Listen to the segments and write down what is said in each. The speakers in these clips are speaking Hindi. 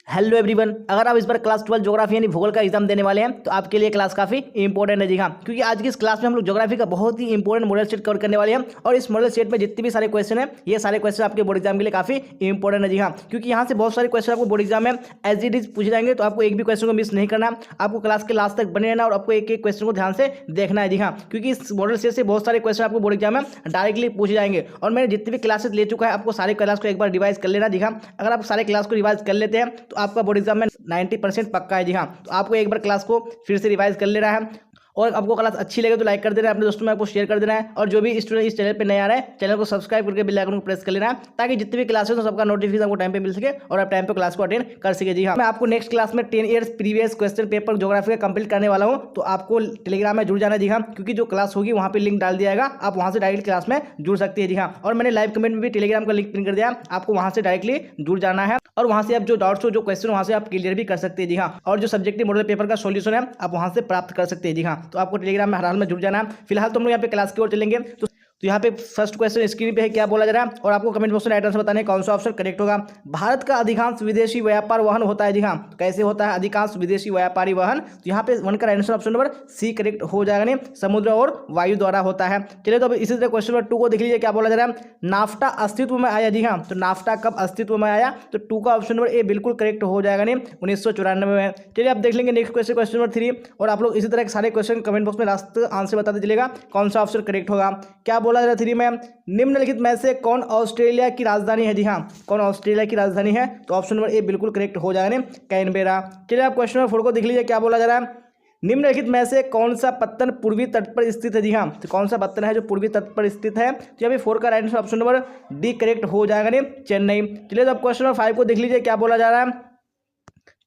हेलो एवरीवन, अगर आप इस बार क्लास 12 ज्योग्राफी यानी भूगोल का एग्जाम देने वाले हैं तो आपके लिए क्लास काफी इंपॉर्टेंट है। जी हाँ, क्योंकि आज की इस क्लास में हम लोग ज्योग्राफी का बहुत ही इंपॉर्टेंट मॉडल सेट कवर करने वाले हैं और इस मॉडल सेट में जितने भी सारे क्वेश्चन है ये सारे क्वेश्चन आपके बोर्ड एग्जाम के लिए काफी इंपॉर्टेंट है। जी हाँ, क्योंकि यहाँ से बहुत सारे क्वेश्चन आपको बोर्ड एग्जाम में एज इट इज पूछे जाएंगे, तो आपको एक भी क्वेश्चन को मिस नहीं करना, आपको क्लास के लास्ट तक बने रहना और आपको एक एक क्वेश्चन को ध्यान से देखना है। जी हाँ, क्योंकि इस मॉडल सेट से बहुत सारे क्वेश्चन आपको बोर्ड एग्जाम में डायरेक्टली पूछे जाएंगे और मैंने जितनी भी क्लासेस ले चुका है आपको सारे क्लास को एक बार रिवाइज कर लेना। जी हाँ, अगर आप सारे क्लास को रिवाइज कर लेते हैं तो आपका बोर्ड एग्जाम में 90% पक्का है। जी हाँ, तो आपको एक बार क्लास को फिर से रिवाइज कर लेना है और आपको क्लास अच्छी लगे तो लाइक कर देना है, अपने दोस्तों में आपको शेयर कर देना है और जो भी स्टूडेंट इस चैनल पे नए आ रहे हैं चैनल को सब्सक्राइब करके बेल आइकन को प्रेस कर लेना है ताकि जितनी भी क्लासेस हो सबका नोटिफिकेशन आपको टाइम पे मिल सके और आप टाइम पे क्लास को अटेंड कर सके। जी हाँ, मैं आपको नेक्स्ट क्लास में 10 years previous question paper geography का कंप्लीट करने वाला हूँ, तो आपको टेलीग्राम में जुड़ जाना है। जी हाँ, क्योंकि जो क्लास होगी वहाँ पे लिंक डाल दिया जाएगा, आप वहाँ से डायरेक्ट क्लास में जुड़ सकते हैं। जी हाँ, और मैंने लाइव कमेंट में भी टेलीग्राम का लिंक पिन कर दिया, आपको वहाँ से डायरेक्टली जुड़ जाना है और वहाँ से आप जो डाउट्स हो जो क्वेश्चन वहाँ से आप क्लियर भी कर सकते हैं। जी हाँ, और जो सब्जेक्टिव मॉडल पेपर का सॉल्यूशन है आप वहाँ से प्राप्त कर सकते हैं। जी हाँ, तो आपको टेलीग्राम में हाल में जुड़ जाना है। फिलहाल तो हम लोग यहाँ पे क्लास की ओर चलेंगे। तो यहाँ पे फर्स्ट क्वेश्चन स्क्रीन पे है, क्या बोला जा रहा है और आपको कमेंट बॉक्स में राइट आंसर बताने कौन सा ऑप्शन करेक्ट होगा। भारत का अधिकांश विदेशी व्यापार वाहन होता है। जी हाँ, तो कैसे होता है अधिकांश विदेशी व्यापारी वाहन, तो यहाँ पे वन का answer option number C correct हो जाएगा, नहीं समुद्र और वायु द्वारा होता है। चलिए तो अब इसी तरह क्वेश्चन नंबर 2 को देख लीजिए, क्या बोला जा रहा है नाफ्टा अस्तित्व में आया। जी हाँ, तो नाफ्टा कब अस्तित्व में आया, तो 2 का ऑप्शन नंबर ए बिल्कुल करेक्ट हो जाएगा, नहीं 1994 में। चलिए आप देख लेंगे नेक्स्ट क्वेश्चन नंबर 3 और आप लोग इसी तरह के सारे क्वेश्चन कमेंट बॉक्स में लास्ट आंसर बताते चलेगा कौन सा ऑप्शन करेक्ट होगा। क्या बोला जा रहा है 3 में, निम्नलिखित में से कौन ऑस्ट्रेलिया की राजधानी है। जी हाँ, कौन ऑस्ट्रेलिया की राजधानी है, तो ऑप्शन नंबर ए बिल्कुल करेक्ट हो जाएगा, कैनबेरा। चलिए आप क्वेश्चन नंबर 4 को देख लीजिए, क्या बोला जा रहा है निम्नलिखित में से कौन सा पत्तन पूर्वी तट पर स्थित है। जी हाँ, तो कौन सा पत्तन है जो पूर्वी तट पर स्थित है, तो यहाँ पे 4 का right answer option number D correct हो जाएगा, नहीं चेन्नई। चलिए तो अब क्वेश्चन नंबर 5 को देख लीजिए, क्या बोला जा रहा है।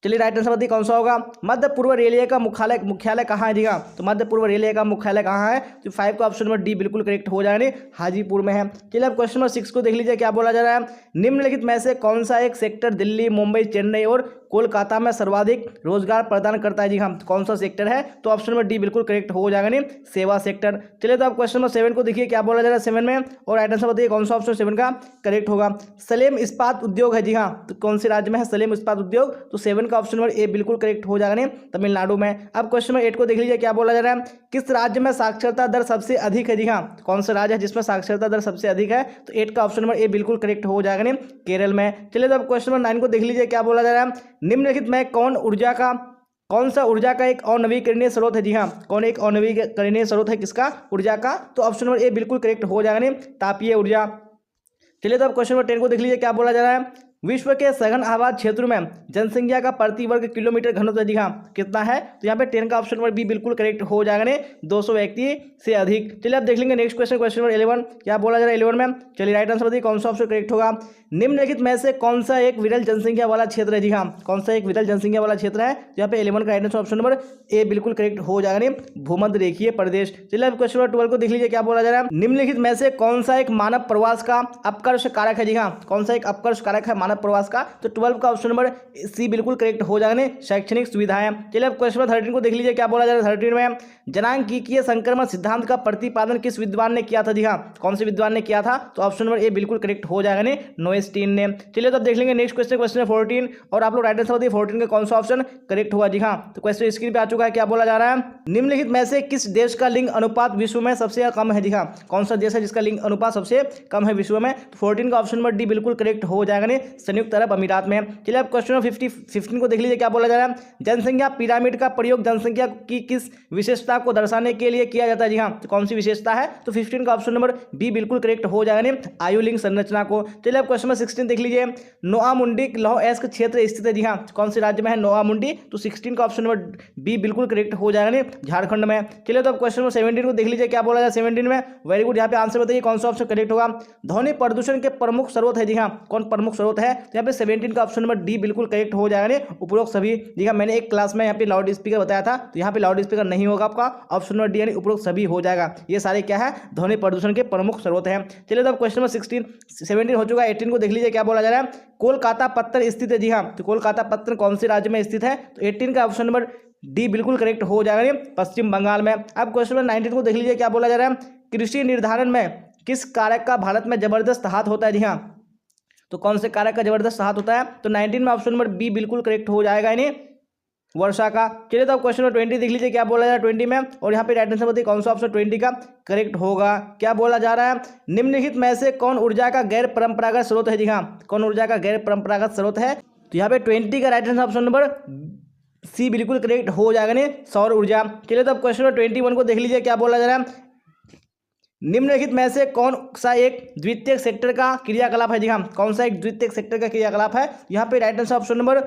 चलिए राइट आंसर बताइए कौन सा होगा। मध्य पूर्व रेलवे का मुख्यालय कहाँ है। जी हाँ, तो मध्य पूर्व रेलवे का मुख्यालय कहाँ है, तो 5 का ऑप्शन नंबर डी बिल्कुल करेक्ट हो जाएगा, नहीं हाजीपुर में है। चलिए अब क्वेश्चन नंबर 6 को देख लीजिए, क्या बोला जा रहा है निम्नलिखित में से कौन सा एक सेक्टर दिल्ली, मुंबई, चेन्नई और कोलकाता में सर्वाधिक रोजगार प्रदान करता है। जी हाँ, तो कौन सा सेक्टर है, तो ऑप्शन नंबर डी बिल्कुल करेक्ट हो जाएगा, नहीं सेवा सेक्टर। चलिए तो आप क्वेश्चन नंबर 7 को देखिए, क्या बोला जा रहा है 7 में और राइट आंसर बताइए कौन सा ऑप्शन 7 का करेक्ट होगा। सलेम इस्पात उद्योग है। जी हाँ, तो कौन से राज्य में है सलेम इस्पात उद्योग, तो 7 का ऑप्शन नंबर ए बिल्कुल करेक्ट हो जाएगा, नहीं तमिलनाडु में। अब क्वेश्चन नंबर 8 को देख लीजिए, क्या बोला जा रहा है किस राज्य में साक्षरता दर सबसे अधिक है। जी हाँ, कौन सा राज्य है जिसमें साक्षरता दर सबसे अधिक है, तो 8 का ऑप्शन नंबर ए बिल्कुल करेक्ट हो जाएगा, नहीं केरल में। चलिए तो अब क्वेश्चन नंबर 9 को देख लीजिए, क्या बोला जा रहा है निम्नलिखित में कौन सा ऊर्जा का एक अनवीकरणीय स्रोत है। जी हाँ, कौन एक अनवीकरणीय स्रोत है किसका, ऊर्जा का, तो ऑप्शन नंबर ए बिल्कुल करेक्ट हो जाएगा, नहीं तापीय ऊर्जा। चलिए तो अब क्वेश्चन नंबर 10 को देख लीजिए, क्या बोला जा रहा है विश्व के सघन आबाद क्षेत्र में जनसंख्या का प्रति वर्ग किलोमीटर घनत्व। जी हाँ, कितना है, तो यहाँ पे 10 का ऑप्शन नंबर बी बिल्कुल करेक्ट हो जाएगा, नहीं 200 व्यक्ति से अधिक। चलिए आप देख लेंगे नेक्स्ट क्वेश्चन नंबर 11, क्या बोला जा रहा है 11 में। चलिए राइट आंसर बताइए कौन सा ऑप्शन करेक्ट होगा। निम्नलिखित में से कौन सा एक विरल जनसंख्या वाला क्षेत्र है। जी हाँ, कौन सा एक विरल जनसंख्या वाला क्षेत्र है, तो यहाँ पे 11 का right answer option number A बिल्कुल करेक्ट हो जाएगा, नहीं भूमध्य रेखीय प्रदेश। चलिए अब क्वेश्चन नंबर 12 को देख लीजिए, क्या बोला जा रहा है निम्नलिखित में से कौन सा एक मानव प्रवास का अपकर्ष कारक है। जी हाँ, कौन सा एक अपकर्ष कारक है मानव प्रवास का, तो 12 का ऑप्शन नंबर सी बिल्कुल करेक्ट हो जाएगा, नहीं शैक्षणिक सुविधाएं। चलिए अब क्वेश्चन नंबर 13 को देख लीजिए, क्या बोला जा रहा है 13 में जनांगीय संक्रमण सिद्धांत का प्रतिपादन किस विद्वान ने किया था। जी हाँ, कौन से विद्वान ने किया था, तो ऑप्शन नंबर ए बिल्कुल करेक्ट हो जाएगा, नहीं नोएस्टीन ने। चलिए तो अब देख लेंगे नेक्स्ट क्वेश्चन 14 और आप लोग राइट आंसर बताइए 14 का कौन सा ऑप्शन करेक्ट हुआ। जी हाँ, तो क्वेश्चन स्क्रीन पे आ चुका है, क्या बोला जा रहा है निम्नलिखित में से किस देश का लिंग अनुपात विश्व में सबसे कम है। जी हाँ, कौन सा देश है जिसका लिंग अनुपात सबसे कम है विश्व में, तो 14 का ऑप्शन नंबर डी बिल्कुल करेक्ट हो जाएगा, नहीं संयुक्त अरब अमीरात में। चलिए अब क्वेश्चन नंबर 15 को देख लीजिए, क्या बोला जा रहा है जनसंख्या पिरामिड का प्रयोग जनसंख्या की किस विशेषता को दर्शाने के लिए किया जाता है। जी हाँ, तो कौन सी विशेषता है, तो 15 का ऑप्शन नंबर बी बिल्कुल करेक्ट हो जाएगा, नहीं आयुलिंग संरचना को। चलिए अब क्वेश्चन नंबर 16 देख लीजिए, नोआमुंडी लौह अयस्क क्षेत्र स्थित है। जी हाँ, कौन से राज्य में है नोआमुंडी, तो 16 का ऑप्शन नंबर बी बिल्कुल करेक्ट हो जाएगा, नहीं झारखंड में। चलिए तो अब क्वेश्चन नंबर 17 को देख लीजिए, क्या बोला जाए 17 में, वेरी गुड, यहाँ पे आंसर बताइए कौन सा ऑप्शन करेक्ट होगा। ध्वनि प्रदूषण के प्रमुख स्रोत है। जी हाँ, कौन प्रमुख स्रोत है, तो यहाँ पे 17 का ऑप्शन नंबर डी बिल्कुल करेक्ट हो जाएगा, नहीं उपरोक्त सभी। जी हाँ, मैंने एक क्लास में यहाँ पे लाउड स्पीकर बताया था, तो यहाँ पे लाउड स्पीकर नहीं होगा आपका, ऑप्शन नंबर डी यानी उपरोक्त सभी हो जाएगा। ये सारे क्या है ध्वनि प्रदूषण के प्रमुख स्रोत हैं। चलिए तो अब क्वेश्चन नंबर 17 हो चुका है। 18 को देख लीजिए, क्या बोला जा रहा है कोलकाता पत्तन स्थित है। जी हाँ, तो कोलकाता पत्तन कौन से राज्य में स्थित है, तो 18 का ऑप्शन नंबर डी बिल्कुल करेक्ट हो जाएगा, पश्चिम बंगाल में। अब क्वेश्चन नंबर 19 को देख लीजिए, क्या बोला जा रहा है कृषि निर्धारण में किस कारक का भारत में जबरदस्त हाथ होता है। जी हाँ, तो कौन से कारक का जबरदस्त हाथ होता है? तो 19 में ऑप्शन नंबर बी बिल्कुल करेक्ट हो जाएगा, यानी वर्षा का। चलिए तो अब क्वेश्चन नंबर 20 देख लीजिए क्या बोला जा रहा है 20 में, और यहाँ पे राइट आंसर बताइए कौन सा ऑप्शन 20 का करेक्ट होगा। क्या बोला जा रहा है? निम्नलिखित में से कौन ऊर्जा का गैर परंपरागत स्रोत है? जी हाँ, कौन ऊर्जा का गैर परंपरागत स्रोत है? तो यहाँ पे 20 का right answer option number C बिल्कुल करेक्ट हो जाएगा, नहीं सौर ऊर्जा। चलिए तो अब क्वेश्चन नंबर 21 को देख लीजिए क्या बोला जा रहा है। निम्नलिखित में से कौन सा एक द्वितीयक सेक्टर का क्रियाकलाप है? जी हाँ, कौन सा एक द्वितीयक सेक्टर का क्रियाकलाप है? यहाँ पे right answer option number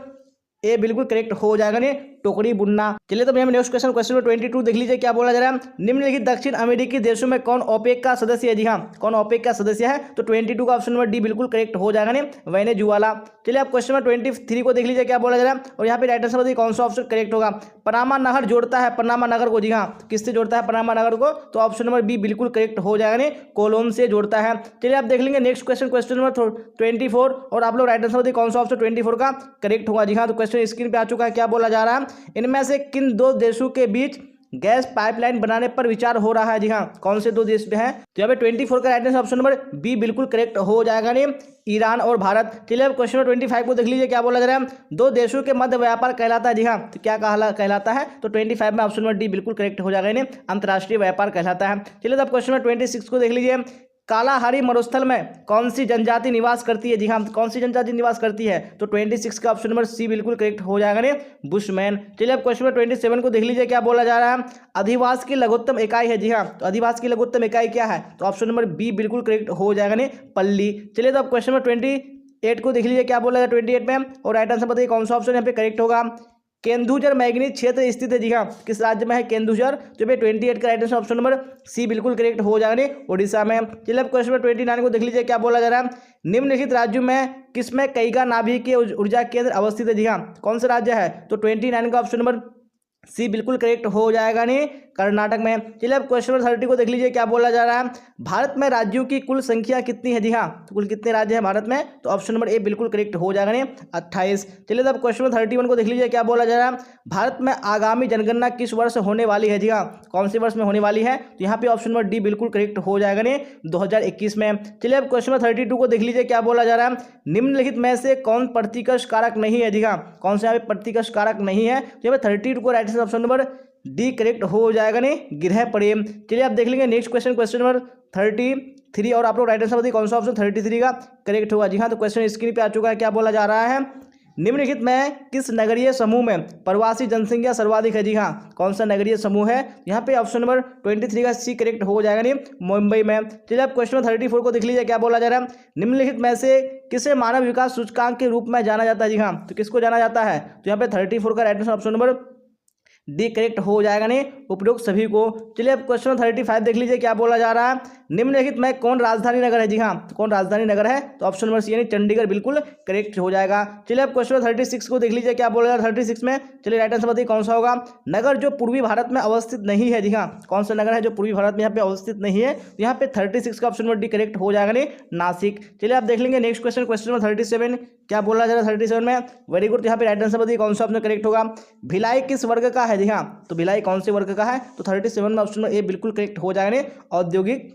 A बिल्कुल करेक्ट हो जाएगा, नहीं टोकरी बुनना। चलिए तो भैया नेक्स्ट क्वेश्चन नंबर 22 देख लीजिए क्या बोला जा रहा है। निम्नलिखित दक्षिण अमेरिकी देशों में कौन ओपेक का सदस्य है? जी हाँ, कौन ओपेक का सदस्य है? तो 22 का ऑप्शन नंबर डी बिल्कुल करेक्ट हो जाएगा, नहीं वेनेजुएला। चलिए आप क्वेश्चन नंबर 23 को देख लीजिए क्या बोला जा रहा है, और यहाँ पे राइट आंसर बताइए कौन सा ऑप्शन करेक्ट होगा। पनामा नहर जोड़ता है पनामा नगर को? जी हाँ, किससे जोड़ता है पनामा नगर को? तो ऑप्शन नंबर बी बिल्कुल करेक्ट हो जाएगा, नहीं कोलोन से जोड़ता है। चलिए आप देख लेंगे नेक्स्ट क्वेश्चन नंबर 24, और आप लोग राइट आंसर बताइए कौन सा ऑप्शन 24 का करेक्ट होगा। जी हाँ, तो क्वेश्चन स्क्रीन पे आ चुका है। क्या बोला जा रहा है? इनमें से किन दो देशों के बीच गैस पाइपलाइन बनाने पर विचार हो रहा है? जी हाँ, कौन से दो देश में है? तो यहाँ पे 24 का right answer option number B बिल्कुल करेक्ट हो जाएगा, नहीं ईरान और भारत। चलिए अब क्वेश्चन नंबर 25 को देख लीजिए क्या बोला जा रहा है। दो देशों के मध्य व्यापार कहलाता है? जी हाँ, तो क्या कहलाता है? तो 25 में ऑप्शन नंबर डी बिल्कुल करेक्ट हो जाएगा, नहीं अंतर्राष्ट्रीय व्यापार कहलाता है। चलिए अब क्वेश्चन नंबर 26 को देख लीजिए। कालाहारी मरुस्थल में कौन सी जनजाति निवास करती है? जी हाँ, कौन सी जनजाति निवास करती है? तो 26 का ऑप्शन नंबर सी बिल्कुल करेक्ट हो जाएगा, नहीं बुशमैन। चलिए अब क्वेश्चन नंबर 27 को देख लीजिए क्या बोला जा रहा है। अधिवास की लघुत्तम इकाई है? जी हाँ, तो अधिवास की लघुत्तम इकाई क्या है? तो ऑप्शन नंबर बी बिल्कुल करेक्ट हो जाएगा, नहीं पल्ली। चलिए तो अब क्वेश्चन नंबर 28 को देख लीजिए क्या बोला जा रहा है 28 में, और राइट आंसर बताइए कौन सा ऑप्शन यहाँ पे करेक्ट होगा। केंदुझर मैग्नीज क्षेत्र स्थित है? जी हाँ, किस राज्य में है केंदुझर? तो ये 28 का right answer option number C बिल्कुल करेक्ट हो जाएगा, नहीं उड़ीसा में। चलिए अब क्वेश्चन नंबर 29 को देख लीजिए क्या बोला जा रहा है। निम्नलिखित राज्यों में किसमें कैगा नाभिकीय ऊर्जा केंद्र अवस्थित है? जी हाँ, कौन सा राज्य है? तो 29 का ऑप्शन नंबर सी बिल्कुल करेक्ट हो जाएगा, नहीं कर्नाटक में। चलिए अब क्वेश्चन नंबर 30 को देख लीजिए क्या बोला जा रहा है। भारत में राज्यों की कुल संख्या कितनी है? जी हाँ, तो कुल कितने राज्य हैं भारत में? तो ऑप्शन नंबर ए बिल्कुल करेक्ट हो जाएगा, नहीं 28। चलिए अब क्वेश्चन नंबर 31 को देख लीजिए क्या बोला जा रहा है। भारत में आगामी जनगणना किस वर्ष होने वाली है? जी हाँ, कौन से वर्ष में होने वाली है? तो यहाँ पे ऑप्शन नंबर डी बिल्कुल करेक्ट हो जाएगा, नहीं 2021 में। चलिए अब क्वेश्चन नंबर 32 को देख लीजिए क्या बोला जा रहा है। निम्नलिखित में से कौन प्रतिकर्ष कारक नहीं है? जी हाँ, कौन से यहाँ पे प्रतिकर्ष कारक नहीं है? तो यहाँ पे 32 को right answer option number D correct हो जाएगा, नहीं गृह प्रेम। चलिए आप देख लेंगे नेक्स्ट क्वेश्चन नंबर 33, और आप लोग राइट आंसर बताइए कौन सा ऑप्शन 33 का करेक्ट होगा। जी हाँ, तो क्वेश्चन स्क्रीन पे आ चुका है। क्या बोला जा रहा है। निम्नलिखित में किस नगरीय समूह में प्रवासी जनसंख्या सर्वाधिक है? जी हाँ, कौन सा नगरीय समूह है? यहाँ पे ऑप्शन नंबर 23 का सी करेक्ट हो जाएगा, नहीं मुंबई में। चलिए आप क्वेश्चन नंबर 34 को देख लीजिए क्या बोला जा रहा है। निम्नलिखित में से किसे मानव विकास सूचकांक के रूप में जाना जाता है? जी हाँ, तो किसको जाना जाता है? तो यहाँ पे 34 का right answer option number D correct हो जाएगा, नहीं उपरोक्त सभी को। चलिए अब क्वेश्चन 35 देख लीजिए क्या बोला जा रहा है। निम्नलिखित में कौन राजधानी नगर है? जी हाँ, तो कौन राजधानी नगर है? तो ऑप्शन नंबर सी यानी चंडीगढ़ बिल्कुल करेक्ट हो जाएगा। चलिए अब क्वेश्चन 36 को देख लीजिए क्या बोला जा रहा है 36 में। चलिए राइट आंसर बताइए कौन सा होगा। नगर जो पूर्वी भारत में अवस्थित नहीं है? जी हाँ, कौन सा नगर है जो पूर्वी भारत में यहाँ पे अवस्थित नहीं है? तो यहाँ पे 36 का ऑप्शन नंबर डी करेक्ट हो जाएगा, नहीं नासिक। चलिए आप देख लेंगे नेक्स्ट क्वेश्चन नंबर 37 क्या बोला जा रहा है 37 में। वेरी गुड, यहाँ पे राइट आंसर बताइए कौन सा ऑप्शन करेक्ट होगा। भिलाई किस वर्ग का है? जी हाँ, तो भिलाई कौन से वर्ग का है? तो 37 में ऑप्शन ए बिल्कुल करेक्ट हो जाएगा, नहीं औद्योगिक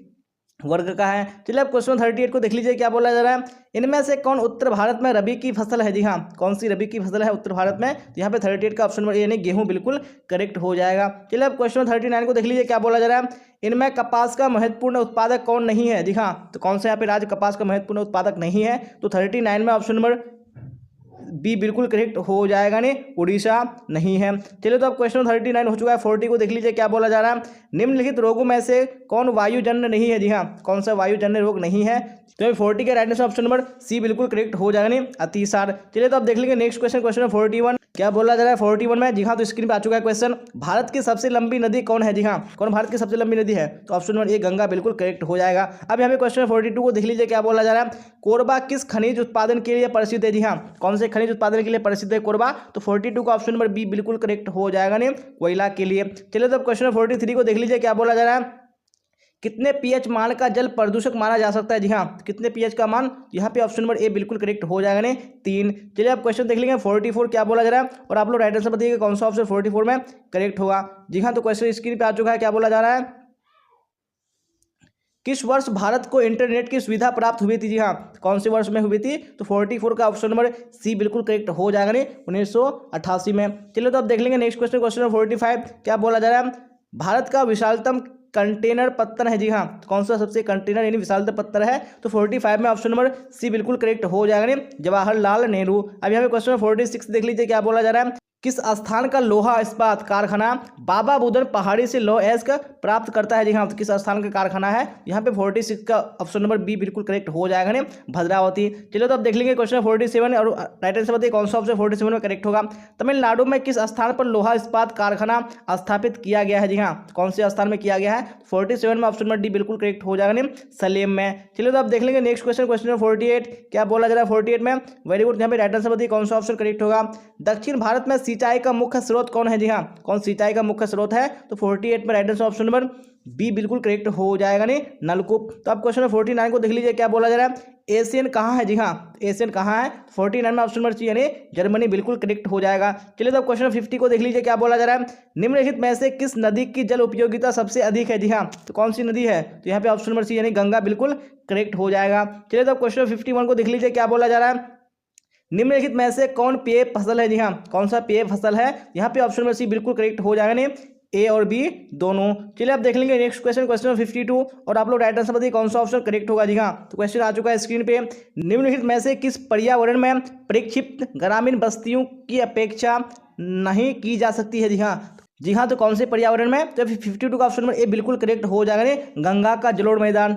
वर्ग का है। चलिए अब क्वेश्चन 38 को देख लीजिए क्या बोला जा रहा है। इनमें से कौन उत्तर भारत में रबी की फसल है? जी हाँ, कौन सी रबी की फसल है उत्तर भारत में? तो यहाँ पे 38 का ऑप्शन नंबर ए यानी गेहूं बिल्कुल करेक्ट हो जाएगा। चलिए अब क्वेश्चन 39 को देख लीजिए क्या बोला जा रहा है। इनमें कपास का महत्वपूर्ण उत्पादक कौन नहीं है? जी हाँ, तो कौन सा यहाँ पे राज्य कपास का महत्वपूर्ण उत्पादक नहीं है? तो 39 में ऑप्शन नंबर बी बिल्कुल करेक्ट हो जाएगा, नहीं उड़ीसा नहीं है। चलिए तो अब क्वेश्चन 39 हो चुका है। 40 को देख लीजिए क्या बोला जा रहा है। निम्नलिखित रोगों में से कौन वायुजन्य नहीं है? जी हाँ, कौन सा वायुजन्य रोग नहीं है? तो 40 के right answer option number C बिल्कुल करेक्ट हो जाएगा, नहीं अतिसार। चलिए तो अब देख लेंगे नेक्स्ट क्वेश्चन 41 क्या बोला जा रहा है 41 में। जी हाँ, तो स्क्रीन पे आ चुका है क्वेश्चन। भारत की सबसे लंबी नदी कौन है? जी हाँ, कौन भारत की सबसे लंबी नदी है? तो ऑप्शन नंबर ए गंगा बिल्कुल करेक्ट हो जाएगा। अब यहाँ पे क्वेश्चन 42 को देख लीजिए क्या बोला जा रहा है। कोरबा किस खनिज उत्पादन के लिए प्रसिद्ध है? जी हाँ, कौन से खनिज उत्पादन के लिए प्रसिद्ध है कोरबा? तो 42 का ऑप्शन नंबर बी बिल्कुल करेक्ट हो जाएगा, नहीं कोयला के लिए। चलिए तो क्वेश्चन 43 को देख लीजिए क्या बोला जा रहा है। कितने पीएच मान का जल प्रदूषक माना जा सकता है? जी हाँ, कितने पीएच का मान? यहाँ पे ऑप्शन नंबर ए बिल्कुल करेक्ट हो जाएगा, नहीं 3। चलिए आप क्वेश्चन देख लेंगे 44 क्या बोला जा रहा है, और आप लोग राइट आंसर बताइएगा कौन सा ऑप्शन 44 में करेक्ट होगा। जी हाँ, तो क्वेश्चन स्क्रीन पे आ चुका है क्या बोला जा रहा है। किस वर्ष भारत को इंटरनेट की सुविधा प्राप्त हुई थी? जी हाँ, कौन से वर्ष में हुई थी? तो 44 का ऑप्शन नंबर सी बिल्कुल करेक्ट हो जाएगा नहीं, 1988 में। चलिए तो अब देख लेंगे नेक्स्ट क्वेश्चन, क्वेश्चन नंबर 45 क्या बोला जा रहा है? भारत का विशालतम कंटेनर पत्थर है। जी हाँ, कौन सा सबसे कंटेनर यानी विशालतम पत्थर है? तो 45 में ऑप्शन नंबर सी बिल्कुल करेक्ट हो जाएगा नहीं, जवाहरलाल नेहरू। अब यहाँ पे क्वेश्चन नंबर 46 देख लीजिए क्या बोला जा रहा है? किस स्थान का लोहा इस्पात कारखाना बाबा बुदन पहाड़ी से लौह अयस्क प्राप्त करता है? जी हाँ, तो किस स्थान का कारखाना है? यहाँ पे 46 का ऑप्शन नंबर बी बिल्कुल करेक्ट हो जाएगा ने, भद्रावती। चलो तो अब देख लेंगे क्वेश्चन 47 और राइट आंसर बताइए कौन सा ऑप्शन 47 में करेक्ट होगा। तमिलनाडु में किस स्थान पर लोहा इस्पात कारखाना स्थापित किया गया है? जी हाँ, कौन से स्थान में किया गया है? 47 में ऑप्शन नंबर डी बिल्कुल करेक्ट हो जाएगा ने, सलेम में। चलिए तो अब देख लेंगे नेक्स्ट क्वेश्चन, क्वेश्चन नंबर 48 क्या बोला जा रहा है? 48 में वेरी गुड, यहाँ पे राइट आंसर बताइए कौन सा ऑप्शन करेक्ट होगा। दक्षिण भारत में सिंचाई का मुख्य स्रोत कौन है? जी हाँ, कौन सिंचाई का मुख्य स्रोत है? तो 48 में right answer option number B बिल्कुल करेक्ट हो जाएगा नहीं, नलकूप। तो अब क्वेश्चन 49 को देख लीजिए क्या बोला जा रहा है? एशियन कहाँ है? जी हाँ, एशियन कहाँ है? 49 में ऑप्शन नंबर सी यानी जर्मनी बिल्कुल करेक्ट हो जाएगा। चलिए तो अब क्वेश्चन 50 को देख लीजिए क्या बोला जा रहा है? निम्नलिखित में से किस नदी की जल उपयोगिता सबसे अधिक है? जी हाँ, तो कौन सी नदी है? तो यहाँ पे ऑप्शन नंबर सी यानी गंगा बिल्कुल करेक्ट हो जाएगा। चलिए तो अब क्वेश्चन 51 को देख लीजिए क्या बोला जा रहा है? निम्नलिखित में से कौन पेय फसल है? जी हाँ, कौन सा पेय फसल है? यहाँ पे ऑप्शन नंबर सी बिल्कुल करेक्ट हो जाएगा नहीं, ए और बी दोनों। चलिए अब देख लेंगे नेक्स्ट क्वेश्चन, क्वेश्चन नंबर 52 और आप लोग राइट आंसर बताइए कौन सा ऑप्शन करेक्ट होगा। जी हाँ, तो क्वेश्चन आ चुका है स्क्रीन पे। निम्नलिखित में से किस पर्यावरण में प्रक्षिप्त ग्रामीण बस्तियों की अपेक्षा नहीं की जा सकती है? जी हाँ, तो कौन से पर्यावरण में? तो 52 का ऑप्शन नंबर ए बिल्कुल करेक्ट हो जाएगा नहीं, गंगा का जलोढ़ मैदान।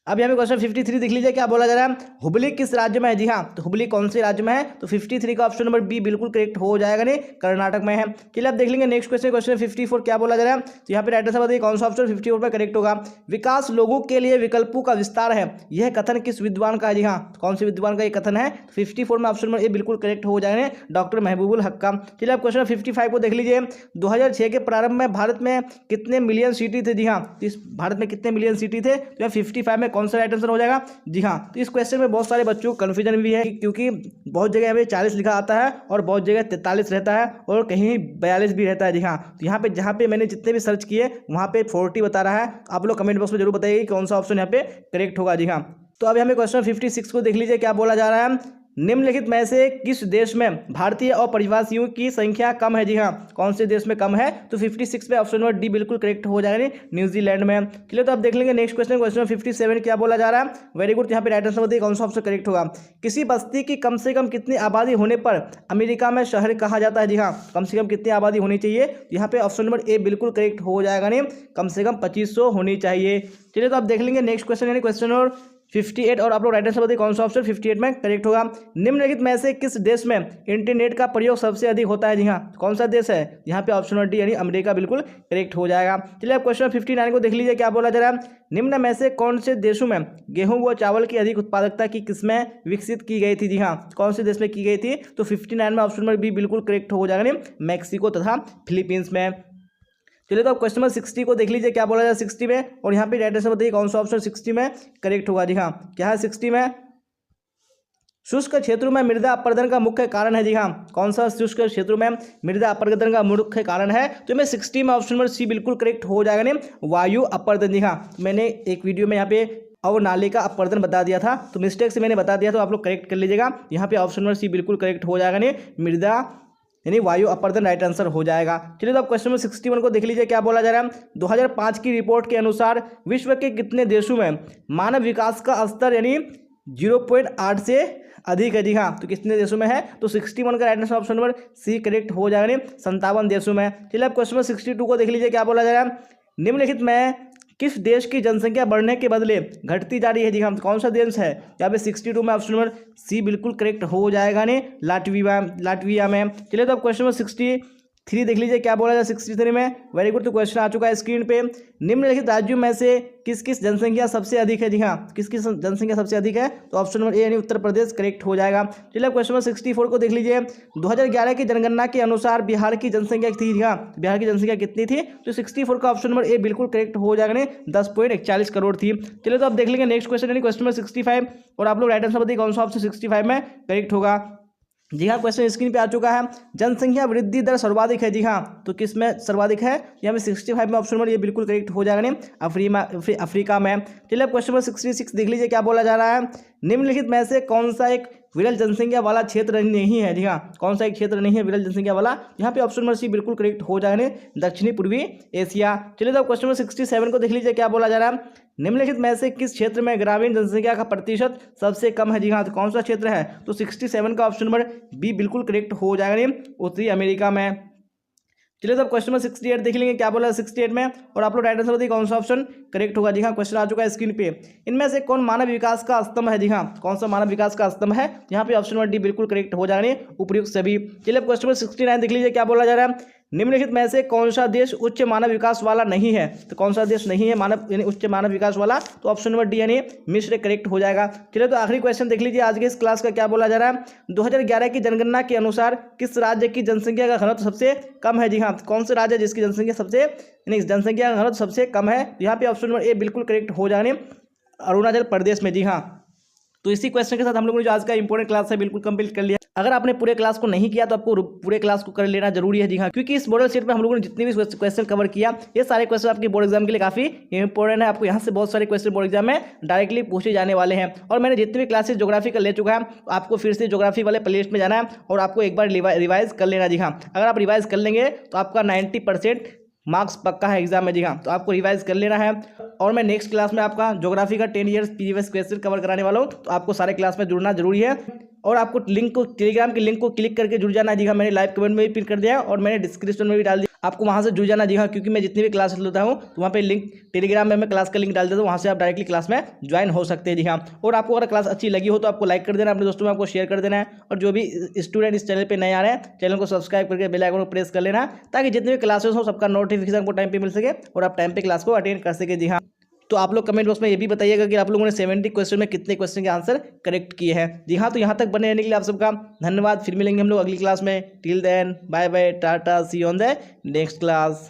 अब यहाँ पे क्वेश्चन 53 देख लीजिए क्या बोला जा रहा है? हुबली किस राज्य में है? जी हाँ, तो हुबली कौन से राज्य में है? तो 53 का ऑप्शन नंबर बी बिल्कुल करेक्ट हो जाएगा नहीं, कर्नाटक में है। चलिए अब देख लेंगे नेक्स्ट क्वेश्चन, क्वेश्चन 54 क्या बोला जा रहा है? तो यहाँ पे राइट आंसर बताइए कौन सा ऑप्शन 54 में करेक्ट होगा। विकास लोगों के लिए विकल्पों का विस्तार है, यह कथन किस विद्वान का है? जी हाँ, कौन से विद्वान का ये कथन है? 54 में ऑप्शन नंबर ए बिल्कुल करेक्ट हो जाएगा, डॉक्टर महबूबुल हक का। चलिए अब क्वेश्चन 55 को देख लीजिए। 2006 के प्रारंभ में भारत में कितने मिलियन सिटी थे? जी हाँ, तो इस भारत में कितने मिलियन सिटी थे? तो 55 में कौन सा राइट आंसर हो जाएगा? जी हाँ, तो इस क्वेश्चन में बहुत सारे बच्चों को कन्फ्यूजन भी है, क्योंकि बहुत जगह हमें 40 लिखा आता है और बहुत जगह 43 रहता है और कहीं 42 भी रहता है। जी हाँ, तो यहाँ पे जहाँ पे मैंने जितने भी सर्च किए वहाँ पे 40 बता रहा है। आप लोग कमेंट बॉक्स में जरूर बताइए कौन सा ऑप्शन यहाँ पे करेक्ट होगा। जी हाँ, तो अभी हमें क्वेश्चन 56 को देख लीजिए क्या बोला जा रहा है? निम्नलिखित में से किस देश में भारतीय अप्रवासियों की संख्या कम है? जी हाँ, कौन से देश में कम है? तो 56 पे ऑप्शन नंबर डी बिल्कुल करेक्ट हो जाएगा, न्यूजीलैंड में। चलिए तो अब देख लेंगे नेक्स्ट क्वेश्चन, क्वेश्चन 57 क्या बोला जा रहा है? वेरी गुड, यहाँ पे राइट आंसर बताइए कौन सा ऑप्शन करेक्ट होगा। किसी बस्ती की कम से कम कितनी आबादी होने पर अमेरिका में शहर कहा जाता है? जी हाँ, कम से कम कितनी आबादी होनी चाहिए? यहाँ पे ऑप्शन नंबर ए बिल्कुल करेक्ट हो जाएगा, नहीं कम से कम 2500 होनी चाहिए। चलिए तो अब देख लेंगे नेक्स्ट क्वेश्चन यानी क्वेश्चन नंबर 58 और आप लोग राइट आंसर बताइए कौन सा ऑप्शन 58 में करेक्ट होगा। निम्नलिखित में से किस देश में इंटरनेट का प्रयोग सबसे अधिक होता है? जी हाँ, कौन सा देश है? यहाँ पे ऑप्शन नंबर डी यानी अमेरिका बिल्कुल करेक्ट हो जाएगा। चलिए अब क्वेश्चन 59 को देख लीजिए क्या बोला जा रहा है? निम्न में से कौन से देशों में गेहूं व चावल की अधिक उत्पादकता की किस्में विकसित की गई थी? जी हाँ, कौन से देश में की गई थी? तो 59 में ऑप्शन नंबर बी बिल्कुल करेक्ट हो जाएगा, मैक्सिको तथा फिलीपींस में। चलिए तो अब क्वेश्चन नंबर 60 को देख लीजिए क्या बोला जाए 60 में, और यहाँ पे राइट आंसर बताइए कौन सा ऑप्शन 60 में करेक्ट होगा। जी हाँ, क्या है 60 में? शुष्क क्षेत्रों में मृदा अपरदन का मुख्य कारण है। जी हाँ, कौन सा शुष्क क्षेत्रों में मृदा अपरदन का मुख्य कारण है? तो मैं 60 में ऑप्शन नंबर सी बिल्कुल करेक्ट हो जाएगा, नहीं वायु अपरदन। जी हाँ, मैंने एक वीडियो में यहाँ पे अवनाली का अपरदन बता दिया था, तो मिस्टेक से मैंने बता दिया, तो आप लोग करेक्ट कर लीजिएगा। यहाँ पे ऑप्शन नंबर सी बिल्कुल करेक्ट हो जाएगा, नहीं मृदा यानी वायु अपरदन राइट आंसर हो जाएगा। चलिए तो अब क्वेश्चन नंबर 61 को देख लीजिए क्या बोला जा रहा है? 2005 की रिपोर्ट के अनुसार विश्व के कितने देशों में मानव विकास का स्तर यानी 0.8 से अधिक है? जी हाँ, तो कितने देशों में है? तो 61 का right answer option number C correct हो जाएगा, 57 देशों में। चलिए अब क्वेश्चन नंबर 62 को देख लीजिए क्या बोला जा रहा है? निम्नलिखित में किस देश की जनसंख्या बढ़ने के बदले घटती जा रही है? जी हाँ, कौन सा देश है? यहाँ पे 62 में ऑप्शन नंबर सी बिल्कुल करेक्ट हो जाएगा, नहीं लाटविया में। चलिए तो अब क्वेश्चन नंबर 63 देख लीजिए क्या बोला जाए 63 में। वेरी गुड, तो क्वेश्चन आ चुका है स्क्रीन पे। निम्नलिखित राज्यों में से किस किस जनसंख्या सबसे अधिक है? जी हाँ, किस किस जनसंख्या सबसे अधिक है? तो ऑप्शन नंबर ए यानी उत्तर प्रदेश करेक्ट हो जाएगा। चलिए क्वेश्चन नंबर 64 को देख लीजिए। 2011 की जनगणना के अनुसार बिहार की जनसंख्या थी। जी हाँ, बिहार की जनसंख्या कितनी थी? तो 64 का ऑप्शन नंबर ए बिल्कुल करेक्ट हो जाएगा, नहीं 10.41 करोड़ थी। चलिए तो अब देख लेंगे नेक्स्ट क्वेश्चन यानी क्वेश्चन नंबर 65 और आप लोग राइट आंसर बताइए कौन सा ऑप्शन 65 में करेक्ट होगा। जी हाँ, क्वेश्चन स्क्रीन पे आ चुका है। जनसंख्या वृद्धि दर सर्वाधिक है, जी हाँ, तो किस में सर्वाधिक है? यहाँ पे 65 में ऑप्शन नंबर ये बिल्कुल करेक्ट हो जाएगा नहीं, अफ्रीका में। चलिए अब क्वेश्चन नंबर 66 देख लीजिए क्या बोला जा रहा है। निम्नलिखित में से कौन सा एक विरल जनसंख्या वाला क्षेत्र नहीं है? जी हाँ, कौन सा एक क्षेत्र नहीं है विरल जनसंख्या वाला? यहाँ पे ऑप्शन नंबर सी बिल्कुल करेक्ट हो जाएगा, दक्षिणी पूर्वी एशिया। चलिए तो क्वेश्चन नंबर 67 को देख लीजिए क्या बोला जा रहा है। निम्नलिखित में से किस क्षेत्र में ग्रामीण जनसंख्या का प्रतिशत सबसे कम है? जी हाँ, तो कौन सा क्षेत्र है? तो 67 का ऑप्शन नंबर बी बिल्कुल करेक्ट हो जाएगा उत्तरी अमेरिका में। चलिए तो क्वेश्चन नंबर 68 देख लेंगे क्या बोला है 68 में, और आप लोग राइट आंसर बताइए कौन सा ऑप्शन करेक्ट होगा। जी हाँ, क्वेश्चन आ चुका है स्क्रीन पे। इनमें से कौन मानव विकास का स्तंभ है? जी हाँ, कौन सा मानव विकास का स्तंभ है? यहाँ पे ऑप्शन नंबर डी बिल्कुल करेक्ट हो जाएगा उपयुक्त सभी। चलिए अब क्वेश्चन नंबर 69 देख लीजिए क्या बोला जा रहा है। निम्नलिखित में से कौन सा देश उच्च मानव विकास वाला नहीं है? तो कौन सा देश नहीं है मानव यानी उच्च मानव विकास वाला? तो ऑप्शन नंबर डी यानी मिस्र करेक्ट हो जाएगा। चलिए तो आखिरी क्वेश्चन देख लीजिए आज के इस क्लास का क्या बोला जा रहा है। 2011 की जनगणना के अनुसार किस राज्य की जनसंख्या का घनत्व सबसे कम है? जी हाँ, कौन से राज्य जिसकी जनसंख्या जनसंख्या का घनत्व सबसे कम है? यहाँ पे ऑप्शन नंबर ए बिल्कुल करेक्ट हो जाएगा अरुणाचल प्रदेश में। जी हाँ, तो इसी क्वेश्चन के साथ हम लोगों ने जो आज का इंपॉर्टेंट क्लास है बिल्कुल कंप्लीट कर लिया। अगर आपने पूरे क्लास को नहीं किया तो आपको पूरे क्लास को कर लेना जरूरी है। जी हाँ, क्योंकि इस मॉडल सेट में हम लोगों ने जितने भी क्वेश्चन कवर किया ये सारे क्वेश्चन आपके बोर्ड एग्जाम के लिए काफी इंपॉर्टेंट है। आपको यहाँ से बहुत सारे क्वेश्चन बोर्ड एग्जाम में डायरेक्टली पूछे जाने वाले हैं। और मैंने जितने भी क्लासेस ज्योग्राफी का ले चुका है आपको फिर से ज्योग्राफी वाले प्लेलिस्ट में जाना है और आपको एक बार रिवाइज कर लेना। जी हाँ, अगर आप रिवाइज कर लेंगे तो आपका 90% मार्क्स पक्का है एग्जाम में। जी हाँ, तो आपको रिवाइज कर लेना है। और मैं नेक्स्ट क्लास में आपका ज्योग्राफी का 10 ईयर्स प्रीवियस क्वेश्चन कवर कराने वाला हूँ, तो आपको सारे क्लास में जुड़ना जरूरी है। और आपको लिंक को टेलीग्राम के लिंक को क्लिक करके जुड़ जाना। जी हाँ, मैंने लाइव कमेंट में भी पिन कर दिया और मैंने डिस्क्रिप्शन में भी डाल दिया, आपको वहाँ से जुड़ जाना। जी हाँ, क्योंकि मैं जितनी भी क्लासेस लेता हूँ तो वहाँ पे लिंक टेलीग्राम में मैं क्लास का लिंक डाल देता हूँ, वहाँ से आप डायरेक्टली क्लास में ज्वाइन हो सकते हैं। जी हाँ, और आपको अगर क्लास अच्छी लगी हो तो आपको लाइक कर देना, अपने दोस्तों में आपको शेयर कर देना है। और जो भी स्टूडेंट इस चैनल पर नए आ रहे हैं चैनल को सब्सक्राइब करके बेल आइकन को प्रेस कर लेना, ताकि जितने भी क्लासेस हो सबका नोटिफिकेशन आपको टाइम पे मिल सके और आप टाइम पे क्लास को अटेंड कर सके। जी हाँ, तो आप लोग कमेंट बॉक्स में ये भी बताइएगा कि आप लोगों ने 70 क्वेश्चन में कितने क्वेश्चन के आंसर करेक्ट किए हैं। जी हाँ, तो यहाँ तक बने रहने के लिए आप सबका धन्यवाद। फिर मिलेंगे हम लोग अगली क्लास में। Till then bye bye, tata, see you on the next class.